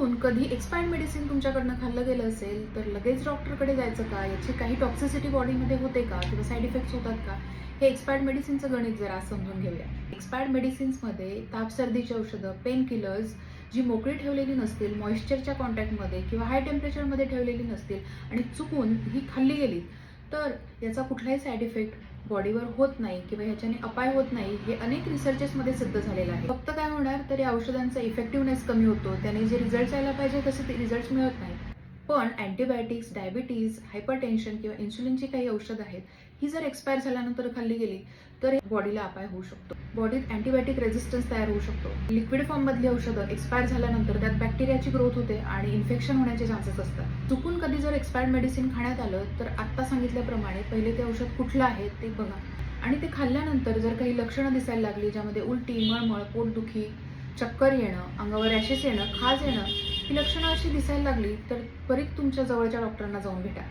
चुकून कधी expired medicine तुमच्याकडनं खाल्लं गेलं असेल तर लगेच डॉक्टरकडे जायचं का? याची काही टॉक्सिसिटी बॉडीमध्ये होते का किंवा साईड इफेक्ट्स होतात का? हे एक्सपायर्ड मेडिसिनचं गणित जरा समजून घेऊया. एक्सपायर्ड मेडिसिन्समध्ये ताप सर्दीची औषधं, पेन किलर्स जी मोकळी ठेवलेली नसतील, मॉइश्चरच्या कॉन्टॅक्टमध्ये किंवा हाय टेम्परेचरमध्ये ठेवलेली नसतील आणि चुकून ही खाल्ली गेली तर याचा कुठलाही साईड इफेक्ट बॉडीवर होत नाही किंवा ह्याच्याने अपाय होत नाही हे अनेक रिसर्चेसमध्ये सिद्ध झालेलं आहे. फक्त काय होणार तर या औषधांचा इफेक्टिव्हनेस कमी होतो, त्याने जे रिझल्ट यायला पाहिजे तसे ते रिझल्ट मिळत नाही. पण अँटीबायोटिक्स, डायबिटीज, हायपरटेन्शन किंवा इन्सुलिनची काही औषधं आहेत, ही जर एक्सपायर झाल्यानंतर खाल्ली गेली तर बॉडीला अपाय होऊ शकतो. बॉडीत अँटीबायोटिक रेझिस्टन्स तयार होऊ शकतो. लिक्विड फॉर्ममधली औषधं एक्सपायर झाल्यानंतर त्यात बॅक्टेरियाची ग्रोथ होते आणि इन्फेक्शन होण्याचे चान्सेस असतात. चुकून कधी जर एक्सपायर्ड मेडिसिन खाण्यात आलं तर आत्ता सांगितल्याप्रमाणे पहिले ते औषध कुठलं आहे ते बघा आणि ते खाल्ल्यानंतर जर काही लक्षणं दिसायला लागली ज्यामध्ये उलटी, मळमळ, पोटदुखी, चक्कर येणं, अंगावर रॅशेस येणं, खाज येणं ही लक्षणं अशी दिसायला लागली तर त्वरित तुमच्या जवळच्या डॉक्टरांना जाऊन भेटा.